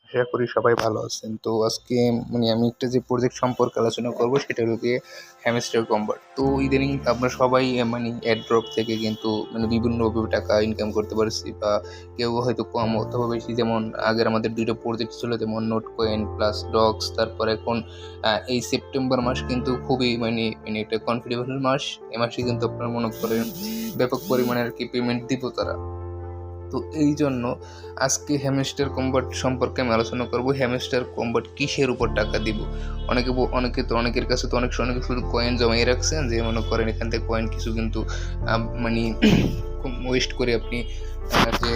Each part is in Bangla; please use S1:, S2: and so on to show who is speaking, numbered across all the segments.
S1: আশা করি সবাই ভালো আছেন। তো আজকে আমি একটা যে প্রজেক্ট সম্পর্কে আলোচনা করব সেটা হলো গিয়ে হ্যামস্টার কম্বাট। তো ইদানিং আমরা সবাই এয়ারড্রপ থেকে কিন্তু বিভিন্নভাবে টাকা ইনকাম করতে পারছি, বা কেউ হয়তো কম অথবা বেশি। যেমন আগের আমাদের ২ টা প্রজেক্ট ছিল, যেমন নোট কয়েন প্লাস ডগস। তারপর এখন এই সেপ্টেম্বর মাস কিন্তু খুবই একটা কনফিডেবল মাস। এ মাসে কিন্তু আপনারা মনে করেন ব্যাপক পরিমাণে আরকি পেমেন্ট দিব তারা। তো এই জন্য আজকে হ্যামস্টার কম্বাট সম্পর্কে আমি আলোচনা করব। হ্যামস্টার কম্বাট কিসের উপর টাকা দিব? অনেকের কাছে তো অনেকে শুধু কয়েন জমাই রাখছেন, যে মনে করেন এখান থেকে কয়েন কিছু কিন্তু মানে ওয়েস্ট করে আপনি যে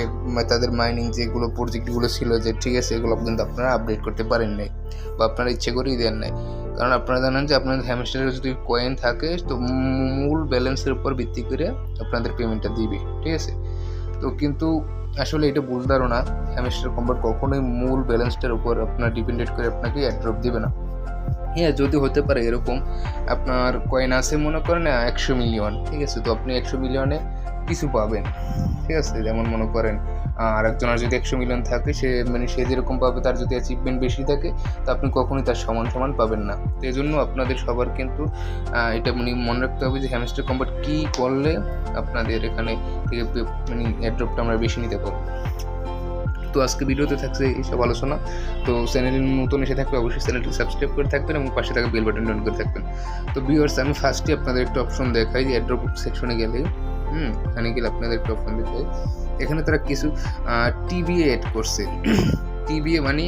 S1: তাদের মাইনিং যেগুলো প্রজেক্টগুলো ছিল, যে ঠিক আছে এগুলো কিন্তু আপনারা আপডেট করতে পারেন নাই, বা আপনারা ইচ্ছে করেই দেন নাই। কারণ আপনারা জানেন যে আপনাদের হ্যামস্টারের যদি কয়েন থাকে, তো মূল ব্যালেন্সের উপর ভিত্তি করে আপনাদের পেমেন্টটা দিবে, ঠিক আছে? তো কিন্তু আসলে এটা ভুল ধারণা। হ্যামস্টার কম্বাট কখনোই মূল ব্যালেন্সটার উপর আপনার ডিপেন্ডেন্ট করে আপনাকে এয়ারড্রপ দিবে না। হ্যাঁ, যদি হতে পারে এরকম, আপনার কয়েন আছে মনে করেন ১০০ মিলিয়ন, ঠিক আছে? তো আপনি ১০০ মিলিয়নে কিছু পাবেন, ঠিক আছে? যেমন মনে করেন আর একজনের যদি ১০০ মিলিয়ন থাকে, সে যেরকম পাবে, তার যদি অ্যাচিভমেন্ট বেশি থাকে, তো আপনি কখনোই তার সমান পাবেন না। তো এই জন্য আপনাদের সবার কিন্তু এটা মনে রাখতে হবে যে হ্যামস্টার কম্বাট কী করলে আপনাদের এখানে থেকে এয়ারড্রপটা আমরা বেশি নিতে পারবো। তো আজকে ভিডিওতে থাকছে এইসব আলোচনা। তো চ্যানেলে নতুন এসে থাকলে অবশ্যই চ্যানেলটি সাবস্ক্রাইব করে থাকবেন এবং পাশে থাকা বেল বাটন অন করে থাকবেন। তো ভিউয়ার্স, আমি ফার্স্টে আপনাদের একটা অপশন দেখাই, যে এয়ারড্রপ সেকশনে গেলে এখানে গেলে আপনাদের একটা অপশন দেখাই। এখানে তারা কিছু টিবিএ অ্যাড করছে। টিবিএ আমি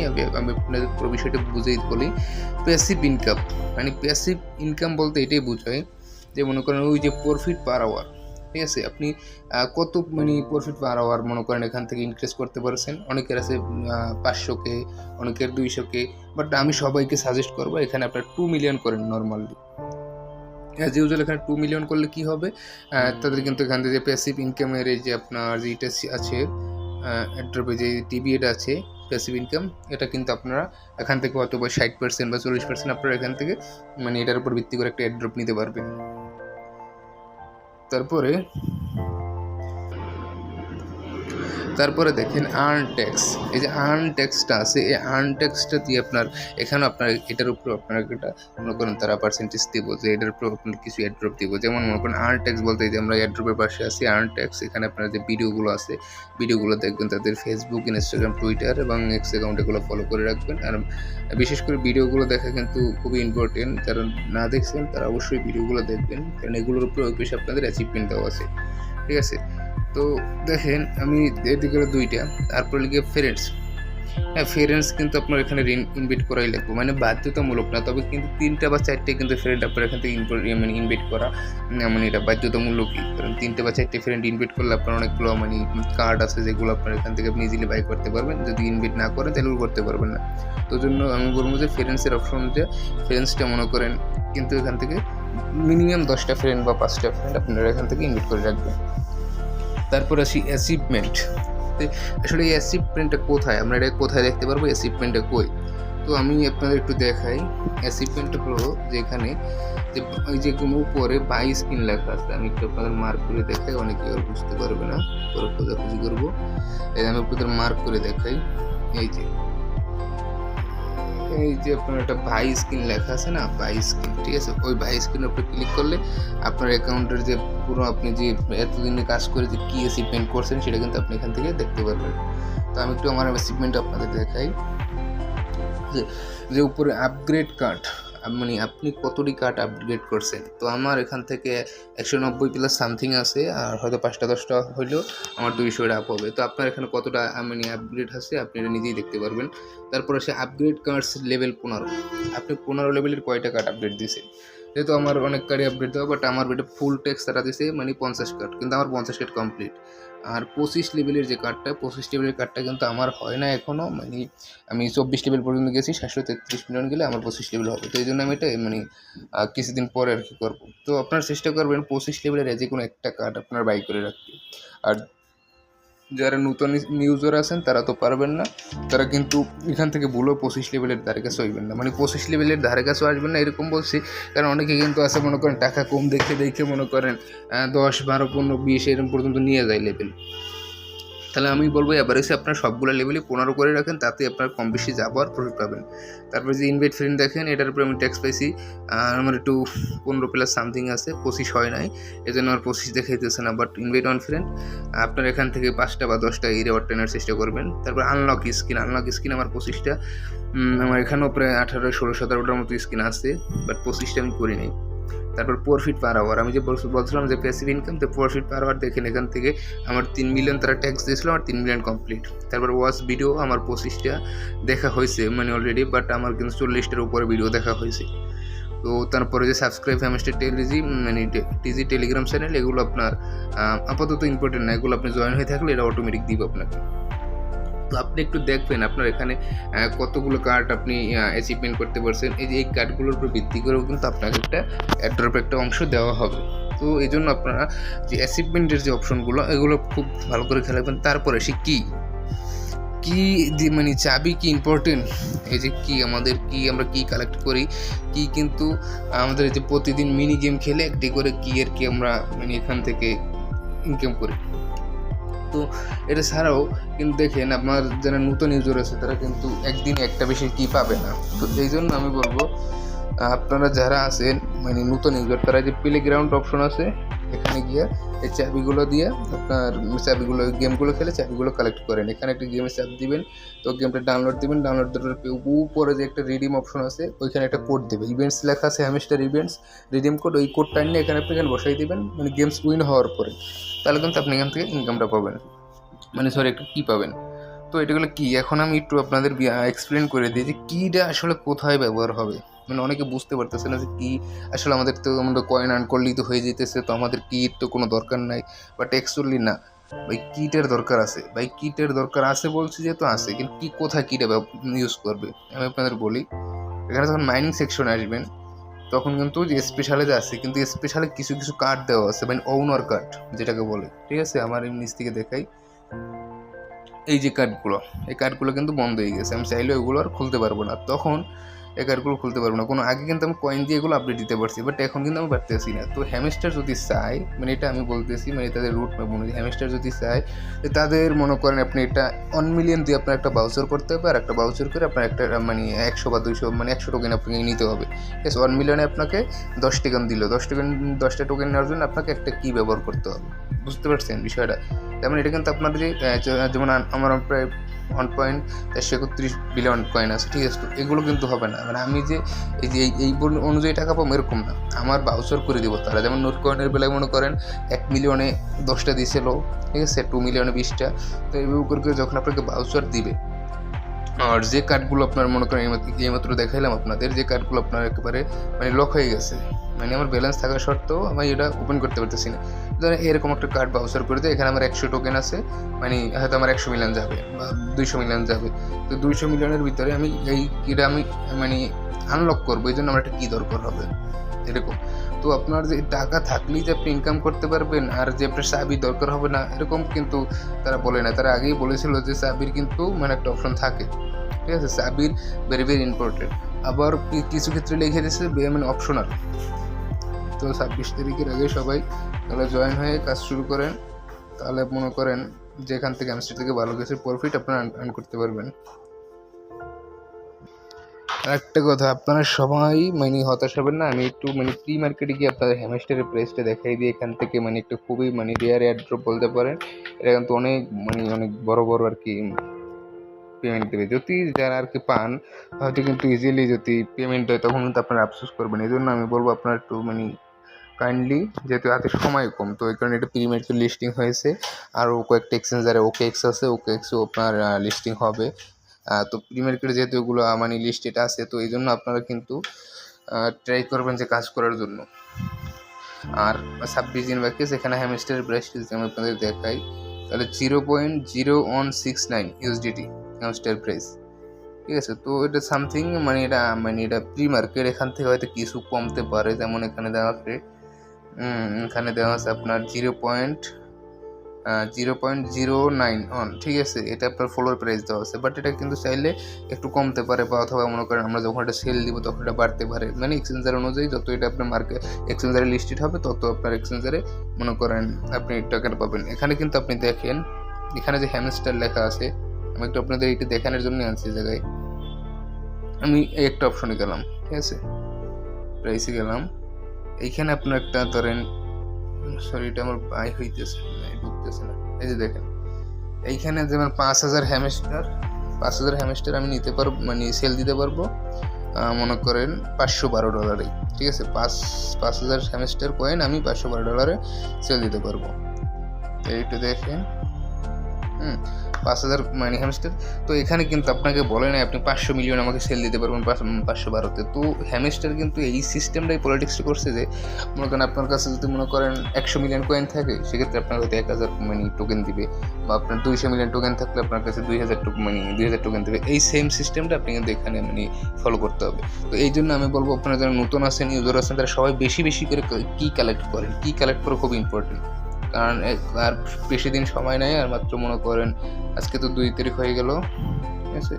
S1: আপনাদের পুরো বিষয়টা বুঝেই বলি। প্যাসিভ ইনকাম, প্যাসিভ ইনকাম বলতে এটাই বোঝায় যে মনে করেন ওই যে প্রফিট পার আওয়ার, ঠিক আছে? আপনি কত প্রফিট পার আওয়ার মনে করেন এখান থেকে ইনক্রিজ করতে পারছেন। অনেকের আছে ৫০০K, অনেকের ২০০K, বাট আমি সবাইকে সাজেস্ট করবো এখানে আপনার 2 মিলিয়ন করেন নর্মালি। অ্যাজ ইউজুয়াল এখানে 2 মিলিয়ন করলে কি হবে, তাদের কিন্তু এখান থেকে যে প্যাসিভ ইনকামের এই যে আপনার যেটা আছে এয়ারড্রপে যে টিবিএটা আছে প্যাসিভ ইনকাম, এটা কিন্তু আপনারা এখান থেকে হয়তো ৬০% বা ৪০% আপনারা এখান থেকে এটার উপর ভিত্তি করে একটা এয়ারড্রপ নিতে পারবেন। তারপরে দেখেন আর্ন ট্যাক্স। এই যে আর্ন ট্যাক্সটা আছে, এই আর্ন ট্যাক্সটা দিয়ে এখানে আপনার এটার উপর আপনার একটা মনে করেন তারা পার্সেন্টেজ দিব, যে এটার উপর আপনার কিছু এয়ারড্রপ দিব। যেমন মনে করেন আর্ন ট্যাক্স বলতে যে আমরা এয়ারড্রপের পাশে আছি আর্ন ট্যাক্স, এখানে আপনার যে ভিডিওগুলো আছে ভিডিওগুলো দেখবেন, তাদের ফেসবুক, ইনস্টাগ্রাম, টুইটার এবং এক্স অ্যাকাউন্ট এগুলো ফলো করে রাখবেন। আর বিশেষ করে ভিডিওগুলো দেখা কিন্তু খুবই ইম্পর্টেন্ট। যারা না দেখছেন তারা অবশ্যই ভিডিওগুলো দেখবেন, কারণ এগুলোর উপরে বেশি আপনাদের অ্যাচিভমেন্ট দেওয়া আছে, ঠিক আছে? তো দেখেন আমি এদিকে 2টা। তারপরে লিখে ফ্রেন্ডস। হ্যাঁ, ফ্রেন্ডস কিন্তু আপনার এখানে ইনভাইট করাই লাগবে, বাধ্যতামূলক না, তবে কিন্তু 3টা বা 4টে কিন্তু ফ্রেন্ড আপনার এখান থেকে ইনভাইট করা এটা বাধ্যতামূলকই। কারণ 3টে বা 4টে ফ্রেন্ড ইনভাইট করলে আপনার অনেকগুলো কার্ড আছে, যেগুলো আপনার এখান থেকে আপনি ইজিলি বাই করতে পারবেন। যদি ইনভাইট না করেন তাহলেও করতে পারবেন না। তো জন্য আমি বলবো যে ফ্রেন্ডসের অপশন, যে ফ্রেন্ডসটা মনে করেন কিন্তু এখান থেকে মিনিমাম 10টা ফ্রেন্ড বা 5টা ফ্রেন্ড আপনারা এখান থেকে ইনভাইট করে রাখবেন। তারপর আসি অ্যাচিভমেন্ট। আসলে এই অ্যাচিভমেন্টটা কোথায়, আমরা এটা কোথায় দেখতে পারবো, অ্যাচিভমেন্টটা কই? তো আমি আপনাদের একটু দেখাই। অ্যাচিভমেন্টটা হলো যেখানে যে ওই যে কোনো উপরে বাই স্ক্রিন লেখা আছে, আমি একটু আপনাদের মার্ক করে দেখাই, অনেকে আর বুঝতে পারবে না, পরে খোঁজাখুঁজি করবো। আমি আপনাদের মার্ক করে দেখাই। এই যে আপনার একটা ভাই স্ক্রিন লেখা আছে না, ভাই স্ক্রিন, ঠিক আছে? ওই ভাই স্ক্রিনের উপরে ক্লিক করলে আপনার অ্যাকাউন্টের যে পুরো আপনি যে এতদিনে কাজ করে যে কী অ্যাচিভমেন্ট করছেন সেটা কিন্তু আপনি এখান থেকে দেখতে পারবেন। তো আমি একটু আমার অ্যাচিভমেন্ট আপনাদের দেখাই। যে উপরে আপগ্রেড কার্ড, আপনি কতটি কার্ড আপগ্রেড করছেন। তো আমার এখান থেকে 190 প্লাস সামথিং আছে, আর হয়তো 5টা 10টা হইলেও আমার 200 আপ হবে। তো আপনার এখানে কতটা আপগ্রেড আছে আপনি এটা নিজেই দেখতে পারবেন। তারপর আসে আপগ্রেড কার্ডস লেভেল 15। আপনি 15 লেভেলের কয়টা কার্ড আপগ্রেড দিয়েছেন? যেহেতু আমার অনেক কার্ডই আপডেট দেওয়া, বাট আমার এটা ফুল ট্যাক্স তারা দিয়েছে 50 কার্ড, কিন্তু আমার 50 কার্ড কমপ্লিট। আর 25 লেভেলের যে কার্ডটা, 25 লেভেলের কার্ডটা কিন্তু আমার হয় না এখনও। আমি 24 লেভেল পর্যন্ত গেছি, 733 মিলিয়ন গেলে আমার 25 লেভেল হবে। তো এই জন্য আমি এটা কিছুদিন পরে আর কি করবো। তো আপনারা চেষ্টা করবেন 25 লেভেলের যে কোনো একটা কার্ড আপনার বাই করে রাখতে। আর যারা নতুন ইউজার আছেন তারা তো পারবেন না, তারা কিন্তু এখান থেকে ভুলেও 25 লেভেলের ধারে কাছে হইবেন না। 25 লেভেলের ধারে কাছে আসবেন না এরকম বলছি, কারণ অনেকে কিন্তু আছে মনে করেন টাকা কম দেখে মনে করেন 10, 12, 15, 20 এরকম পর্যন্ত নিয়ে যায় লেভেল। তাহলে আমি বলবো এভারেজে আপনার সবগুলো লেভেলই 15 করে রাখেন, তাতে আপনার কম বেশি যাবো আর প্রফিট পাবেন। তারপরে যে ইনভাইট ফ্রেন্ড দেখেন, এটার উপরে আমি ট্যাক্স পাইছি, আমার একটু 15 প্লাস সামথিং আছে, 25 হয় নাই, এই জন্য আমার 25 দেখাইতেছে না। বাট ইনভাইট অন ফ্রেন্ড, আপনার এখান থেকে 5টা বা 10টা এই রেওয়ার্ড টেনার চেষ্টা করবেন। তারপর আনলক স্কিন আমার 25টা, আমার এখানেও প্রায় 18, 16, 17টার মতো স্কিন আছে, বাট 25টা আমি করি নাই। তারপর প্রফিট পার আওয়ার, আমি যে বলছিলাম যে প্যাসিভ ইনকাম, তো প্রফিট পার আওয়ার দেখেন এখান থেকে আমার 3 মিলিয়ন তারা ট্যাক্স দিয়েছিল, আমার 3 মিলিয়ন কমপ্লিট। তারপর ওয়াচ ভিডিও আমার 25টা দেখা হয়েছে মানে অলরেডি, বাট আমার কিন্তু 40টার উপরে ভিডিও দেখা হয়েছে। তো তারপরে যে সাবস্ক্রাইব হ্যামস্টার টেলিজি মানে টিজি টেলিগ্রাম চ্যানেল, এগুলো আপনার আপাতত ইম্পর্টেন্ট না, এগুলো আপনি জয়েন হয়ে থাকলে এটা অটোমেটিক দিব আপনাকে। তো আপনি একটু দেখবেন আপনার এখানে কতগুলো কার্ড আপনি অ্যাচিভমেন্ট করতে পারছেন। এই যে এই কার্ডগুলোর উপর ভিত্তি করেও কিন্তু আপনাকে একটা অ্যাড্রপের একটা অংশ দেওয়া হবে। তো এই জন্য আপনারা যে অ্যাচিভমেন্টের যে অপশনগুলো, এগুলো খুব ভালো করে খেলাবেন। তারপরে সে কী মানে চাবি কি ইম্পর্টেন্ট, এই যে কি আমাদের কি আমরা কি কালেক্ট করি, কি কিন্তু আমাদের এই যে প্রতিদিন মিনি গেম খেলে একটি করে কি আর কি আমরা মানে এখান থেকে ইনকাম করি। তো এটা ছাড়াও কিন্তু দেখেন আপনার যারা নতুন ইউজার আছে তারা কিন্তু একদিনে একটা বেশি কি পাবে না। তো এই জন্য আমি বলবো আপনারা যারা আছেন মানে নতুন ইউজার, তারা যে প্লে গ্রাউন্ড অপশন আছে, এখানে গিয়ে এই চাবিগুলো দিয়ে আপনার চাবিগুলো গেমগুলো খেলে চাবিগুলো কালেক্ট করেন। এখানে একটা গেমে চাপ দিবেন, তো গেমটা ডাউনলোড দিবেন, ডাউনলোড দেওয়ার উপরে যে একটা রিডিম অপশন আছে ওইখানে একটা কোড দেবে, ইভেন্টস লেখা আছে হ্যামস্টার ইভেন্টস রিডিম কোড, ওই কোডটা নিয়ে এখানে আপনি এখানে বসাই দিবেন মানে গেমস উইন হওয়ার পরে, তাহলে কিন্তু আপনি এখান থেকে ইনকামটা পাবেন, মানে সরি একটু কী পাবেন। তো এটাগুলো কি, এখন আমি একটু আপনাদের এক্সপ্লেন করে দিই যে কীটা আসলে কোথায় ব্যবহার হবে। মানে অনেকে বুঝতে পারতেছে না যে কী আসলে আমাদের তো আমাদের কয়েন আর্ন করলেই তো হয়ে যেতেছে, তো আমাদের কিট তো কোনো দরকার নাই। বাট অ্যাকচুয়ালি না ভাই, কিটের দরকার আছে ভাই, কিটের দরকার আছে বলছি যে তো আছে, কিন্তু কি কোথায় কিটা ইউজ করবে আমি আপনাদের বলি। এখানে যখন মাইনিং সেকশনে আসবেন তখন কিন্তু যে স্পেশালে যে আছে, কিন্তু স্পেশালে কিছু কিছু কার্ড দেওয়া আছে মানে ওনার কার্ড যেটাকে বলে, ঠিক আছে। আমার এই নিচ থেকে দেখাই, এই যে কার্ডগুলো, এই কার্ডগুলো কিন্তু বন্ধ হয়ে গেছে, আমি চাইলে ওইগুলো আর খুলতে পারবো না। তখন এই কার্ডগুলো খুলতে পারবো না, কোনো আগে কিন্তু আমি কয়েন দিয়ে এগুলো আপডেট দিতে পারছি, বাট এখন কিন্তু আমি পারতেছি না। তো হ্যামস্টার যদি চাই, মানে এটা আমি বলতেছি মানে তাদের রুট ম্যাপ অনুযায়ী, হ্যামস্টার যদি চাই তাদের মনে করেন আপনি এটা 1 মিলিয়ন দিয়ে আপনার একটা বাউচার করতে হবে, আর একটা বাউচার করে আপনার একটা মানে 100 বা 200 মানে 100 টোকেন আপনাকে নিতে হবে, ঠিক আছে। 1 মিলিয়নে আপনাকে 10 টোকেন দিল, 10টা টোকেন নেওয়ার জন্য আপনাকে একটা কি ব্যবহার করতে হবে, বুঝতে পারছেন বিষয়টা। যেমন এটা কিন্তু আপনাদের যেমন আমার প্রায় 1.31 বিলিয়ন কয়েন আছে, ঠিক আছে। তো এগুলো কিন্তু হবে না, মানে আমি যে এই যে এই অনুযায়ী টাকা পাবো এরকম না, আমার বাউচার করে দিব তারা। যেমন নোট কয়েনের বেলায় মনে করেন 1 মিলিয়নে 10টা দিয়েছিল, ঠিক আছে, 2 মিলিয়নে 20টা। তো এইভাবে করে যখন আপনাকে বাউচার দিবে, আর যে কার্ডগুলো আপনার মনে করেন এইমাত্র দেখাইলাম আপনাদের, যে কার্ডগুলো আপনার একেবারে মানে লক হয়ে গেছে, মানে আমার ব্যালেন্স থাকা সত্ত্বেও আমি এটা ওপেন করতে পারতেছি না, ধরেন এরকম একটা কার্ড বাউচার করে দেয়, এখানে আমার 100 টোকেন আছে, মানে হয়তো আমার 100 মিলিয়ন যাবে বা 200 মিলিয়ন যাবে। তো 200 মিলিয়নের ভিতরে আমি এই কিটা আমি মানে আনলক করবো, এই জন্য আমার একটা কী দরকার হবে এরকম। তো আপনার যে টাকা থাকলেই যে আপনি ইনকাম করতে পারবেন আর যে আপনার চাবি দরকার হবে না এরকম কিন্তু তারা বলে না। তারা আগেই বলেছিল যে চাবির কিন্তু মানে একটা অপশন থাকে, ঠিক আছে, চাবির ভেরি ভেরি ইম্পর্টেন্ট। আবার কিছু ক্ষেত্রে লিখে দিয়েছে মানে অপশনাল। তো 26 তারিখের আগে সবাই তাহলে জয়েন হয়ে কাজ শুরু করেন, তাহলে মনে করেন যে এখান থেকে হ্যামস্টার থেকে ভালো কিছু প্রফিট আপনারা আর্ন করতে পারবেন। একটা কথা, আপনারা সবাই মানে হতাশ হবেন না, আমি একটু মানে প্রি মার্কেটে গিয়ে আপনাদের হ্যামস্টারের প্রাইসটা দেখাই দিই। এখান থেকে মানে একটা খুবই মানে রেয়ার এয়ারড্রপ বলতে পারেন, এটা কিন্তু অনেক মানে অনেক বড় বড় আর কি পেমেন্ট দেবে। যদি যারা আর কি পান হয়তো কিন্তু ইজিলি যদি পেমেন্ট হয় তখন কিন্তু আপনারা আফসোস করবেন। এই জন্য আমি বলবো আপনারা একটু মানে কাইন্ডলি, যেহেতু হাতে সময় কম, তো এই কারণে এটা প্রি মার্কেট লিস্টিং হয়েছে। আরও কয়েকটা এক্সচেঞ্জারে OKX আছে, OKXও আপনার লিস্টিং হবে। তো প্রি মার্কেটে যেহেতু এগুলো মানে লিস্টেড আছে, তো এই জন্য আপনারা কিন্তু ট্রাই করবেন যে কাজ করার জন্য। আর 26 দিন বাকি আছে, এখানে হ্যামস্টারের প্রাইস যদি আমি আপনাদের দেখাই তাহলে 0.0169 USDT হ্যামস্টার প্রাইস, ঠিক আছে। তো এটা সামথিং মানে এটা প্রি মার্কেট, এখান থেকে হয়তো কিছু কমতে পারে। যেমন এখানে দেওয়া আছে আপনার 0.09 ঠিক আছে, এটা আপনার ফ্লোর প্রাইস দেওয়া আছে, বাট এটা কিন্তু চাইলে একটু কমতে পারে, বা অথবা মনে করেন আমরা যখন এটা সেল দিব তখন এটা বাড়তে পারে। মানে এক্সচেঞ্জার অনুযায়ী যত এটা আপনার মার্কেট এক্সচেঞ্জারে লিস্টেড হবে তত আপনার এক্সচেঞ্জারে মনে করেন আপনি টাকাটা পাবেন। এখানে কিন্তু আপনি দেখেন এখানে যে হ্যামস্টার লেখা আছে, আমি একটু আপনাদের এইটা দেখানোর জন্য আনছি জায়গায়। আমি এই একটা অপশনে গেলাম, ঠিক আছে, প্রাইসে গেলাম। এইখানে আপনার একটা ধরেন, সরি এটা আমার বাই হইতেছে না, ঢুকতেছে না। এই যে দেখেন এইখানে যেমন 5,000 হ্যামস্টার আমি নিতে পারবো, মানে সেল দিতে পারবো মনে করেন $512, ঠিক আছে। 5,000 হ্যামস্টার কয়েন আমি $512 সেল দিতে পারবো। এইটা দেখেন, 5,000 মানে হ্যামস্টার। তো এখানে কিন্তু আপনাকে বলে নাই আপনি 500 মিলিয়ন আমাকে সেল দিতে পারবেন 512-তে। তো হ্যামস্টার কিন্তু এই সিস্টেমটাই পলিটিক্স করছে যে মনে করেন আপনার কাছে যদি মনে করেন 100 মিলিয়ন কয়েন থাকে, সেক্ষেত্রে আপনার হয়তো 1,000 মানে টোকেন দিবে, বা আপনার 200 মিলিয়ন টোকেন থাকলে আপনার কাছে 2,000 টোকেন দেবে। এই সেম সিস্টেমটা আপনি কিন্তু এখানে মানে ফলো করতে হবে। তো এই জন্য আমি বলবো আপনারা যারা নতুন আছেন, ইউজার আছেন, তারা সবাই বেশি বেশি করে কি কালেক্ট করেন, কি কালেক্ট করা খুব ইম্পর্টেন্ট। কারণ আর বেশি দিন সময় নেই, আর মাত্র মনে করেন আজকে তো 2 তারিখ হয়ে গেল, ঠিক আছে।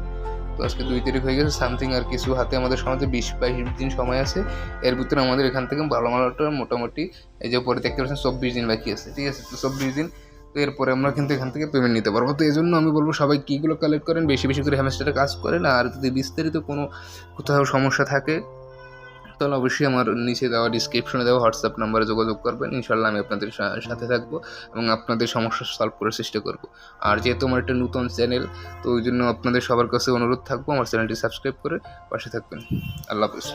S1: তো আজকে 2 তারিখ হয়ে গেছে, সামথিং আর কিছু হাতে আমাদের সমাজে 20-22 দিন সময় আছে। এর ভিতরে আমাদের এখান থেকে ভালো মালটা মোটামুটি এই যে পরে দেখতে পাচ্ছেন 24 দিন বাকি আছে, ঠিক আছে। তো 24 দিন, তো এরপরে আমরা কিন্তু এখান থেকে পেমেন্ট নিতে পারবো। তো এই জন্য আমি বলবো সবাই কীগুলো কালেক্ট করেন, বেশি বেশি করে হ্যামস্টারে কাজ করেন। আর যদি বিস্তারিত কোনো কোথাও সমস্যা থাকে তাহলে অবশ্যই আমার নিচে দেওয়া ডিসক্রিপশনে দেওয়া হোয়াটসঅ্যাপ নাম্বারে যোগাযোগ করবেন। ইনশাল্লাহ আমি আপনাদের সাথে থাকবো এবং আপনাদের সমস্যা সলভ করার চেষ্টা করব। আর যেহেতু আমার একটা নতুন চ্যানেল, তো ওই জন্য আপনাদের সবার কাছে অনুরোধ থাকবো আমার চ্যানেলটি সাবস্ক্রাইব করে পাশে থাকবেন। আল্লাহ হাফেজ।